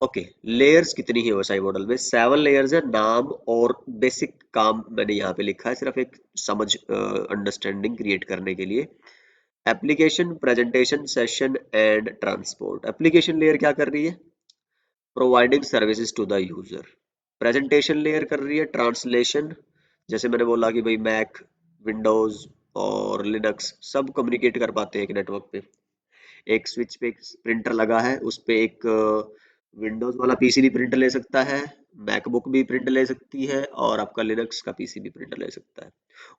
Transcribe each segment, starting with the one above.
Okay, layers कितनी है OSI model में? 7 लेयर्स है। नाम और बेसिक काम मैंने यहाँ पे लिखा है, सिर्फ एक समझ अंडरस्टैंडिंग क्रिएट करने के लिए। Application, presentation, session and transport. Application layer क्या कर रही है? Providing services to the user. Presentation layer कर रही है ट्रांसलेशन, जैसे मैंने बोला कि भाई मैक, विंडोज और लिनक्स सब कम्युनिकेट कर पाते हैं एक नेटवर्क पे। एक स्विच पे एक प्रिंटर लगा है, उस पे एक विंडोज वाला पीसी भी प्रिंट ले सकता है, मैकबुक भी प्रिंट ले सकती है, और आपका लिनक्स का पीसी भी प्रिंट ले सकता है।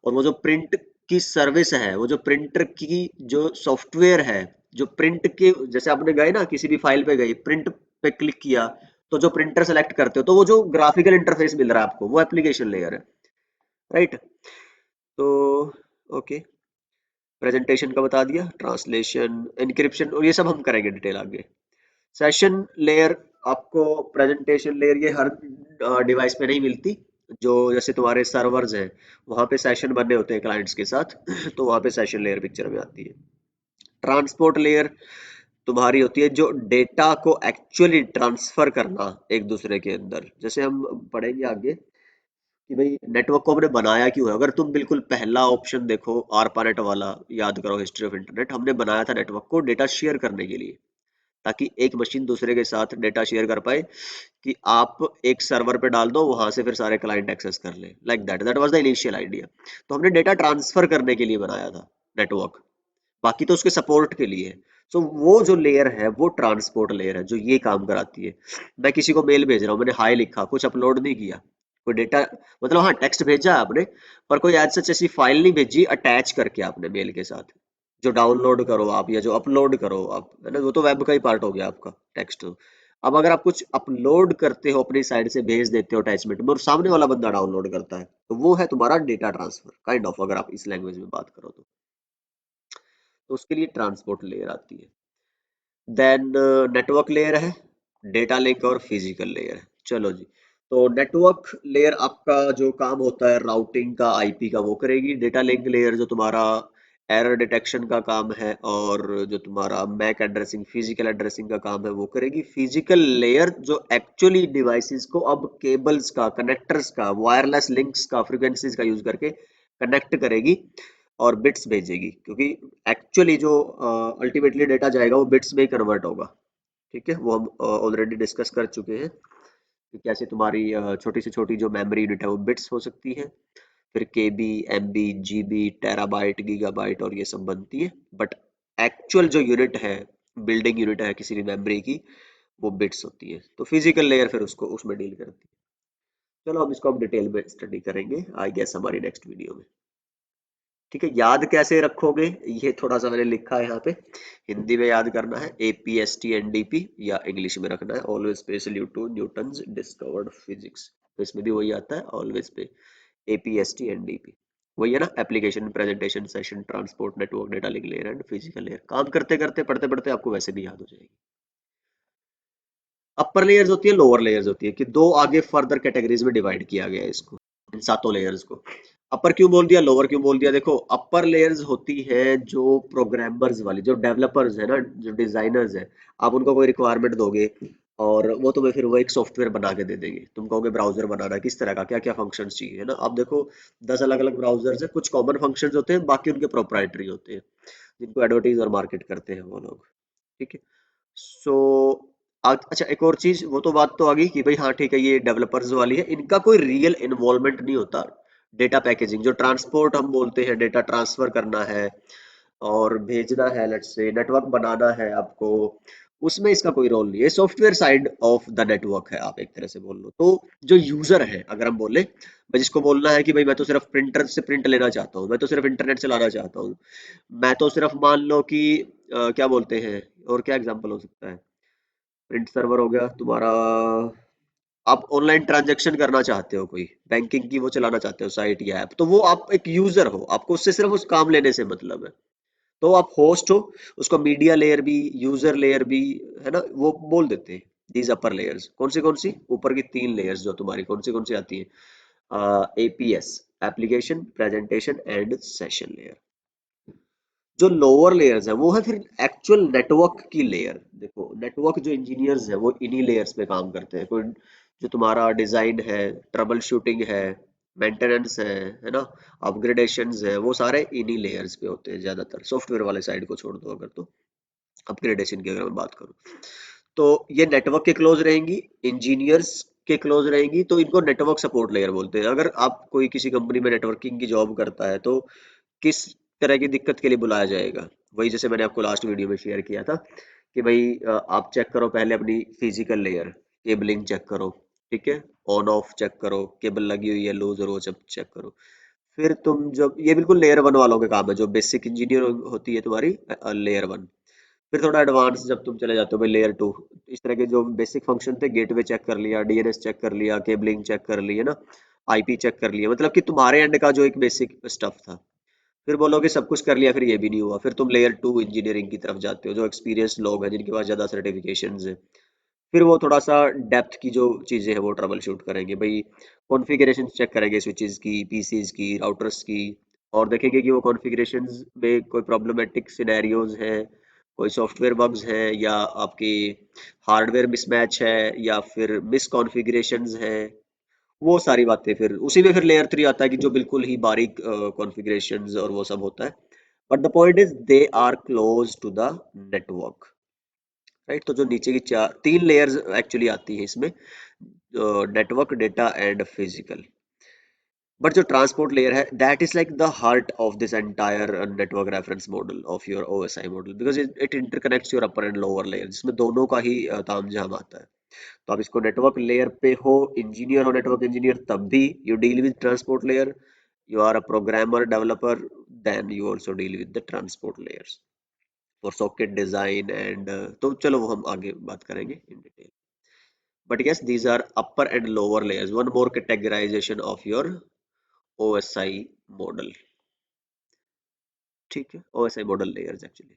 और वो जो प्रिंट की सर्विस है, वो जो प्रिंटर की जो सॉफ्टवेयर है, जो प्रिंट के, जैसे आपने गए ना किसी भी फाइल पे गए, प्रिंट पे क्लिक किया, तो जो प्रिंटर सेलेक्ट करते हो तो वो जो ग्राफिकल इंटरफेस मिल रहा है आपको, वो एप्लीकेशन लेयर है, राइट? तो ओके, प्रेजेंटेशन का बता दिया, ट्रांसलेशन, एनक्रिप्शन और ये सब हम करेंगे डिटेल आगे। सेशन लेयर, आपको प्रेजेंटेशन लेयर ये हर डिवाइस पे नहीं मिलती। जो जैसे तुम्हारे सर्वर्स हैं, वहाँ पे सेशन बनने होते हैं क्लाइंट्स के साथ तो वहाँ पे सेशन लेयर पिक्चर में आती है। ट्रांसपोर्ट लेयर तुम्हारी होती है जो डेटा को एक्चुअली ट्रांसफर करना एक दूसरे के अंदर। जैसे हम पढ़ेंगे आगे कि भाई नेटवर्क को हमने बनाया क्यों है। अगर तुम बिल्कुल पहला ऑप्शन देखो, आरपानेट वाला, याद करो हिस्ट्री ऑफ इंटरनेट, हमने बनाया था नेटवर्क को डेटा शेयर करने के लिए, ताकि एक मशीन दूसरे के साथ डेटा शेयर कर पाए, कि आप एक सर्वर पे डाल दो, वहां से फिर सारे क्लाइंट एक्सेस कर ले, like that, that was the initial idea. तो हमने डेटा ट्रांसफर करने के लिए बनाया था नेटवर्क, बाकी तो उसके सपोर्ट के लिए। सो वो जो लेयर है वो ट्रांसपोर्ट लेयर है जो ये काम कराती है। मैं किसी को मेल भेज रहा हूँ, मैंने हाई लिखा, कुछ अपलोड नहीं किया, कोई डेटा, मतलब हाँ टेक्स्ट भेजा है आपने, पर कोई एज सच ऐसी फाइल नहीं भेजी अटैच करके आपने मेल के साथ, जो डाउनलोड करो आप या जो अपलोड करो आप, है ना, वो तो वेब का ही पार्ट हो गया आपका टेक्स्ट। अब अगर आप कुछ अपलोड करते हो अपनी साइड से, भेज देते हो अटैचमेंट में, और सामने वाला बंदा डाउनलोड करता है, तो वो है तुम्हारा डेटा ट्रांसफर काइंड ऑफ, अगर आप इस लैंग्वेज में बात करो तो उसके लिए ट्रांसपोर्ट लेयर आती है। देन नेटवर्क लेयर है, डेटा लिंक और फिजिकल लेयर है। चलो जी, तो नेटवर्क लेयर आपका जो काम होता है राउटिंग का, आईपी का, वो करेगी। डेटा लिंक लेयर जो तुम्हारा एरर डिटेक्शन का काम है, और जो तुम्हारा मैक एड्रेसिंग, फिजिकल एड्रेसिंग का काम है, वो करेगी। फिजिकल लेयर जो एक्चुअली डिवाइसेस को अब केबल्स का, कनेक्टर्स का, वायरलेस लिंक्स का, फ्रीक्वेंसीज का यूज करके कनेक्ट करेगी और बिट्स भेजेगी, क्योंकि एक्चुअली जो अल्टीमेटली डेटा जाएगा वो बिट्स में ही कन्वर्ट होगा। ठीक है, वो हम ऑलरेडी डिस्कस कर चुके हैं कि कैसे तुम्हारी छोटी से छोटी जो मेमोरी यूनिट है वो बिट्स हो सकती है, फिर केबी, एमबी, जीबी, टेराबाइट, गीगाबाइट और ये सब बनती है। बट एक्चुअल जो यूनिट है, बिल्डिंग यूनिट है किसी भी मेमोरी की, वो बिट्स होती है। तो फिजिकल लेयर फिर उसको उसमें डील करती है। चलो हम इसको अब डिटेल में स्टडी करेंगे आई गेस हमारी नेक्स्ट वीडियो में। ठीक है, याद कैसे रखोगे, ये थोड़ा सा मैंने लिखा है यहाँ पे। हिंदी में याद करना है APSTNDP, या इंग्लिश में रखना है always pay salute to Newton's discovered physics. तो इसमें भी वही आता है, ऑलवेज पे APSTNDP। वही है ना, application, presentation, session, transport, network, data link layer and physical layer. काम करते करते, पढ़ते पढ़ते आपको वैसे भी याद हो जाएगी। अपर लेयर्स होती है, लोअर लेयर्स होती है, कि दो आगे फर्दर कैटेगरीज में डिवाइड किया गया है इसको, इन सातों लेयर्स को। अपर क्यों बोल दिया, लोअर क्यों बोल दिया? देखो, अपर लेयर्स होती है जो प्रोग्रामर्स वाली, जो डेवलपर्स है ना, जो डिजाइनर्स है, आप उनको कोई रिक्वायरमेंट दोगे और वो तुम्हें फिर वो एक सॉफ्टवेयर बना के दे देंगे। तुम कहोगे ब्राउजर बनाना है, किस तरह का, क्या क्या फंक्शंस चाहिए, है ना। आप देखो 10 अलग अलग ब्राउजर्स है, कुछ कॉमन फंक्शंस होते हैं, बाकी उनके प्रोप्राइटरी होते हैं, जिनको एडवर्टीज और मार्केट करते हैं वो लोग। ठीक है, सो अच्छा, एक और चीज, वो तो बात तो आ गई कि भाई हाँ ठीक है, ये डेवलपर्स वाली है, इनका कोई रियल इन्वॉल्वमेंट नहीं होता। डेटा पैकेजिंग, जो ट्रांसपोर्ट हम बोलते हैं, डेटा ट्रांसफर करना है और भेजना है, लेट्स से नेटवर्क बनाना है आपको, उसमें इसका कोई रोल नहीं है। Software side of the network है, आप एक तरह से बोल लो तो। जो यूजर है, अगर हम बोले, मैं जिसको बोलना है कि भाई मैं तो सिर्फ प्रिंटर से प्रिंट लेना चाहता हूँ, मैं तो सिर्फ इंटरनेट चलाना चाहता हूँ, मैं तो सिर्फ मान लो कि क्या बोलते हैं, और क्या एग्जांपल हो सकता है, प्रिंट सर्वर हो गया तुम्हारा, आप ऑनलाइन ट्रांजैक्शन करना चाहते हो, कोई बैंकिंग की वो चलाना चाहते हो साइट या ऐप, तो वो आप एक यूजर हो, आपको उससे सिर्फ उस काम लेने से मतलब है। तो आप होस्ट हो, उसको मीडिया लेयर भी, यूजर लेयर भी, है ना, वो बोल देते हैं। दीज अपर लेयर्स कौन सी, ऊपर की 3 लेयर्स जो तुम्हारी कौन सी आती है? APS, application, presentation and session layer. जो लोअर लेयर्स है वो है फिर एक्चुअल नेटवर्क की लेयर। देखो नेटवर्क जो इंजीनियर्स है वो इन्हीं लेयर्स पे काम करते हैं। कोई जो तुम्हारा डिजाइन है, ट्रबल शूटिंग है ना, अपग्रेडेशंस है, वो सारे इन्हीं लेयर्स पे होते हैं ज्यादातर। सॉफ्टवेयर वाले साइड को छोड़ दो अगर, तो अपग्रेडेशन की अगर मैं बात करूँ तो ये नेटवर्क के क्लोज रहेंगी, इंजीनियर्स के क्लोज रहेंगी, तो इनको नेटवर्क सपोर्ट लेयर बोलते हैं। अगर आप कोई किसी कंपनी में नेटवर्किंग की जॉब करता है तो किस तरह की दिक्कत के लिए बुलाया जाएगा? वही जैसे मैंने आपको लास्ट वीडियो में शेयर किया था कि भाई आप चेक करो पहले अपनी फिजिकल लेयर, केबलिंग चेक करो, ठीक है, ऑन ऑफ चेक करो, केबल लगी हुई है लूज और वो सब चेक करो। फिर तुम जब ये बिल्कुल लेयर वन वालों के काम है, जो बेसिक इंजीनियर होती है तुम्हारी, लेयर वन। फिर थोड़ा एडवांस जब तुम चले जाते हो भाई लेयर टू, इस तरह के जो बेसिक फंक्शन थे, गेटवे चेक कर लिया, डीएनएस चेक कर लिया, केबलिंग चेक कर ली है ना, आईपी चेक कर लिया, मतलब कि तुम्हारे एंड का जो एक बेसिक स्टफ था। फिर बोलोगे सब कुछ कर लिया, फिर ये भी नहीं हुआ, फिर तुम लेयर टू इंजीनियरिंग की तरफ जाते हो, जो एक्सपीरियंस लोग हैं जिनके पास ज़्यादा सर्टिफिकेशंस है। फिर वो थोड़ा सा डेप्थ की जो चीज़ें हैं वो ट्रबल शूट करेंगे भाई, कॉन्फ़िगरेशन चेक करेंगे स्विचेस की, पीसीज की, राउटर्स की, और देखेंगे कि वो कॉन्फ़िगरेशंस में कोई प्रॉब्लमेटिक सिनेरियोज हैं, कोई सॉफ्टवेयर बग्स हैं, या आपकी हार्डवेयर मिसमैच है, या फिर मिस कॉन्फ़िगरेशंस हैं। वो सारी बातें फिर उसी में फिर लेयर थ्री आता है कि जो बिल्कुल ही बारीक कॉन्फ़िगरेशंस और वो सब होता है। But the point is they are close to the network, right. तो जो नीचे की चार तीन लेयर्स एक्चुअली आती है इसमें, network, data and physical. But जो ट्रांसपोर्ट लेयर है, that is like the heart of this entire network reference model of your OSI model, because it interconnects your upper and lower layer, जिसमें दोनों का ही तामझाम आता है। तो आप इसको नेटवर्क लेयर पे हो, इंजीनियर हो, नेटवर्क इंजीनियर, तब भी you deal with transport layer. You are a programmer developer, then you also deal with the transport layers for socket design and, तो चलो वो हम आगे बात करेंगे in detail. But yes, these are upper and lower layers. One more categorization of your OSI model. ठीक है, OSI model layers actually.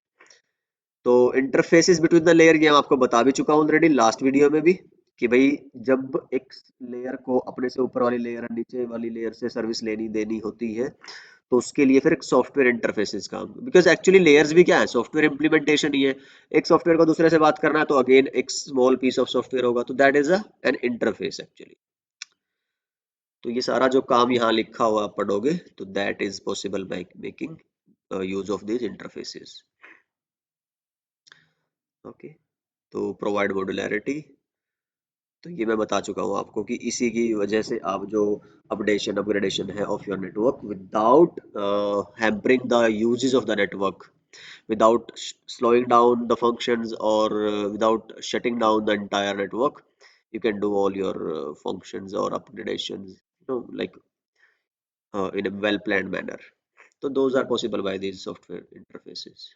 तो इंटरफेसेस बिटवीन द लेयर ये मैं आपको बता भी चुका हूँ ऑलरेडी लास्ट वीडियो में भी, कि भाई जब एक लेयर को अपने से ऊपर वाली लेयर और नीचे वाली लेयर से सर्विस लेनी देनी होती है, तो उसके लिए फिर एक सॉफ्टवेयर इंटरफेसेस काम, बिकॉज एक्चुअली लेयर्स भी क्या है, सॉफ्टवेयर इंप्लीमेंटेशन ही है। एक सॉफ्टवेयर को दूसरे से बात करना है तो अगेन एक स्मॉल पीस ऑफ सॉफ्टवेयर होगा, तो that is an interface actually. तो ये सारा जो काम यहाँ लिखा हुआ आप पढ़ोगे, तो that is possible by making use of this interfaces. Okay, तो प्रोवाइड मॉड्युलैरिटी, तो ये मैं बता चुका हूँ आपको कि इसी की वजह से आप जो अपडेशन अपग्रेडेशन है of your network without hampering the uses of the network, without slowing down the functions, or without shutting down the entire network, you can do all your functions or upgradations, like in a well planned manner. So those are possible by these software interfaces.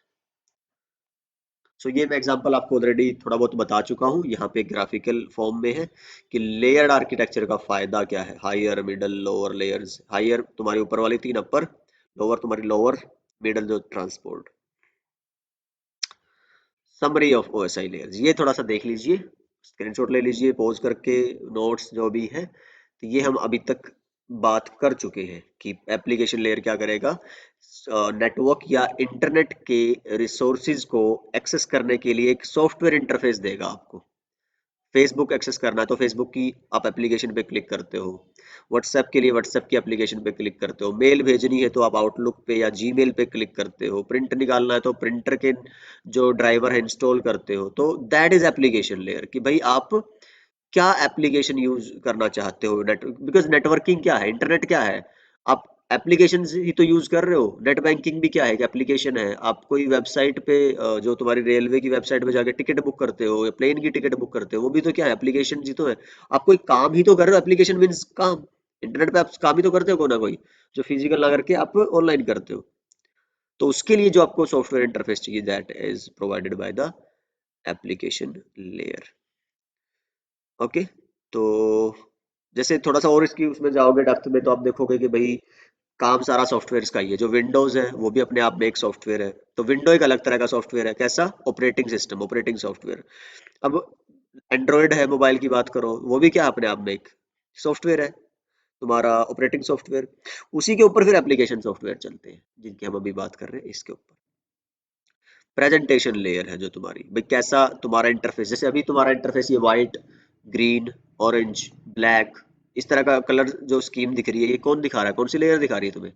सो ये मैं example आपको already थोड़ा बहुत बता चुका हूँ, यहाँ पे ग्राफिकल फॉर्म में है कि लेयर्ड आर्किटेक्चर का फायदा क्या है। Higher, middle, lower layers. Higher तुम्हारी ऊपर वाली तीन अपर, लोअर तुम्हारी लोअर, मिडल जो transport. Summary of OSI layers, ये थोड़ा सा देख लीजिए, स्क्रीनशॉट ले लीजिए पॉज करके, नोट्स जो भी है। तो ये हम अभी तक बात कर चुके हैं कि एप्लीकेशन लेयर क्या करेगा, नेटवर्क या इंटरनेट के रिसोर्सिज को एक्सेस करने के लिए एक सॉफ्टवेयर इंटरफेस देगा आपको। फेसबुक एक्सेस करना है तो फेसबुक की आप एप्लीकेशन पे क्लिक करते हो, व्हाट्सएप के लिए व्हाट्सएप की एप्लीकेशन पे क्लिक करते हो, मेल भेजनी है तो आप आउटलुक पे या जीमेल पे क्लिक करते हो, प्रिंट निकालना है तो प्रिंटर के जो ड्राइवर है इंस्टॉल करते हो। तो दैट इज एप्लीकेशन लेयर, कि भाई आप क्या एप्लीकेशन यूज करना चाहते हो। नेट, बिकॉज नेटवर्किंग क्या है, इंटरनेट क्या है, आप एप्लीकेशन ही तो यूज कर रहे हो। नेट बैंकिंग भी क्या है, एप्लीकेशन है। आप कोई वेबसाइट पे जो तुम्हारी रेलवे की वेबसाइट पे जाके टिकट बुक करते हो या प्लेन की टिकट बुक करते हो, वो भी तो क्या है, एप्लीकेशन ही तो है। आप कोई काम ही तो कर रहे हो, एप्लीकेशन मीन्स काम। इंटरनेट पे आप काम ही तो करते हो कोई ना कोई, जो फिजिकल ना करके आप ऑनलाइन करते हो। तो उसके लिए जो आपको सॉफ्टवेयर इंटरफेस चाहिए, that is provided by the application layer. Okay, तो जैसे थोड़ा सा और इसकी उसमें जाओगे डेप्थ में, तो आप देखोगे कि भाई काम सारा सॉफ्टवेयर का ही है। जो विंडोज है वो भी अपने आप में एक सॉफ्टवेयर है। तो विंडो एक अलग तरह का सॉफ्टवेयर है, कैसा, ऑपरेटिंग सिस्टम, ऑपरेटिंग सॉफ्टवेयर। अब एंड्रॉयड है, मोबाइल की बात करो, वो भी क्या अपने आप में एक सॉफ्टवेयर है, तुम्हारा ऑपरेटिंग सॉफ्टवेयर। उसी के ऊपर फिर एप्लीकेशन सॉफ्टवेयर चलते हैं जिनकी हम अभी बात कर रहे हैं इसके ऊपर। प्रेजेंटेशन लेयर है जो तुम्हारी भाई, कैसा तुम्हारा इंटरफेस, जैसे अभी तुम्हारा इंटरफेस ये वाइट, ग्रीन, ऑरेंज, ब्लैक, इस तरह का कलर जो स्कीम दिख रही है, ये कौन दिखा रहा है, कौन सी लेयर दिखा रही है तुम्हें?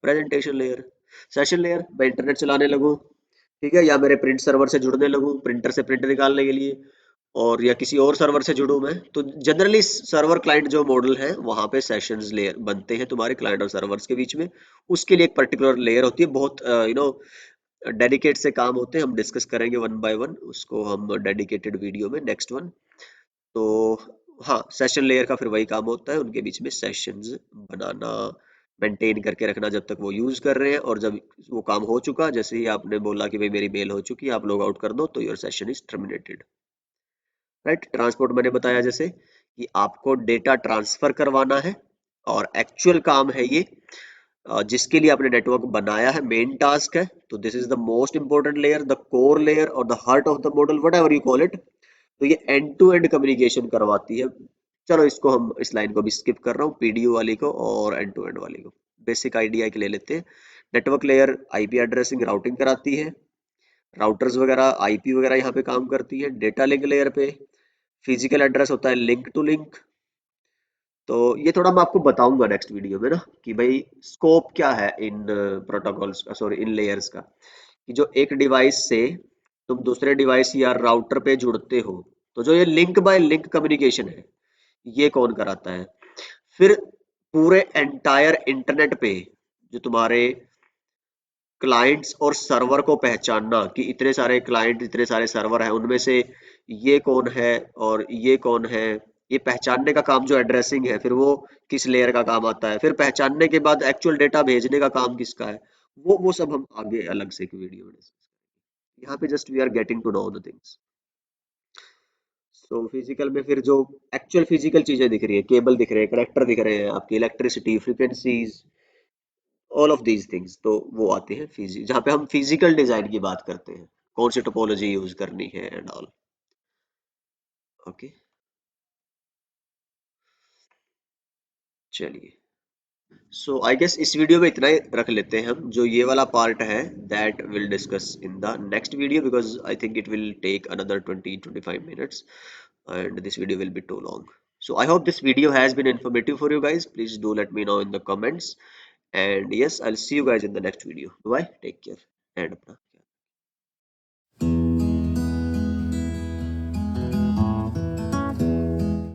Presentation layer. सेशन लेयर, मैं इंटरनेट चलाने लगूँ, ठीक है, या मेरे प्रिंट सर्वर से जुड़ने लगूँ प्रिंटर से प्रिंट निकालने के लिए, और या किसी और सर्वर से जुड़ूं मैं, तो जनरली सर्वर क्लाइंट जो मॉडल है वहां पे सेशंस लेयर बनते हैं तुम्हारे क्लाइंट और सर्वर्स के बीच में। उसके लिए एक पर्टिकुलर लेयर होती है, बहुत डेडिकेट से काम होते हैं, हम डिस्कस करेंगे वन बाय वन उसको हम डेडिकेटेड वीडियो में, नेक्स्ट वन। तो हाँ, सेशन लेयर का फिर वही काम होता है, उनके बीच में सेशंस बनाना, मेंटेन करके रखना जब तक वो यूज कर रहे हैं, और जब वो काम हो चुका, जैसे ही आपने बोला कि भाई मेरी मेल हो चुकी है, आप लॉग आउट कर दो, तो your session is terminated. Right, transport मैंने बताया जैसे कि आपको डेटा ट्रांसफर करवाना है, और एक्चुअल काम है ये, जिसके लिए आपने नेटवर्क बनाया है, मेन टास्क है। तो this is the most important layer, the core layer और the heart of the model, whatever you call it. तो ये एंड टू एंड कम्युनिकेशन करवाती है। चलो इसको हम, इस लाइन को भी स्किप कर रहा हूँ, पीडीयू वाली को और एंड टू एंड वाली को, बेसिक आइडिया के ले लेते हैं। Network layer IP addressing routing कराती है, राउटर्स वगैरह आईपी वगैरह यहाँ पे काम करती है। डेटा लिंक लेयर पे फिजिकल एड्रेस होता है लिंक टू लिंक। तो ये थोड़ा मैं आपको बताऊंगा नेक्स्ट वीडियो में ना, कि भाई स्कोप क्या है इन प्रोटोकॉल्स का, सॉरी इन लेयर्स का, कि जो एक डिवाइस से तुम दूसरे डिवाइस या राउटर पे जुड़ते हो, तो जो ये लिंक बाय लिंक कम्युनिकेशन है, ये कौन कराता है। फिर पूरे एंटायर इंटरनेट पे जो तुम्हारे क्लाइंट्स और सर्वर को पहचानना, कि इतने सारे क्लाइंट इतने सारे सर्वर हैं, उनमें से ये कौन है और ये कौन है, ये पहचानने का काम जो एड्रेसिंग है, फिर वो किस लेयर का काम आता है, फिर पहचानने के बाद एक्चुअल डेटा भेजने का काम किसका है, वो सब हम आगे अलग से एक वीडियो में डिस्कस करेंगे। यहाँ पे just we are getting to know the things. So physical में फिर जो एक्चुअल फिजिकल चीजें दिख रही है, केबल दिख रहे हैं, कनेक्टर दिख रहे हैं, आपकी electricity, frequencies, all of these things, तो वो आते हैं फिजी, जहाँ पे हम फिजिकल डिजाइन की बात करते हैं, कौन सी टोपोलॉजी यूज करनी है एंड ऑल। ओके, चलिए, सो आई गेस इस वीडियो में इतना ही रख लेते हैं हम, जो ये वाला पार्ट है that will discuss in the next video, because I think it will take another 20-25 minutes and this video will be too long. So I hope this video has been informative for you guys. Please do let me know in the comments, and yes, I'll see you guys in the next video. Bye, take care, and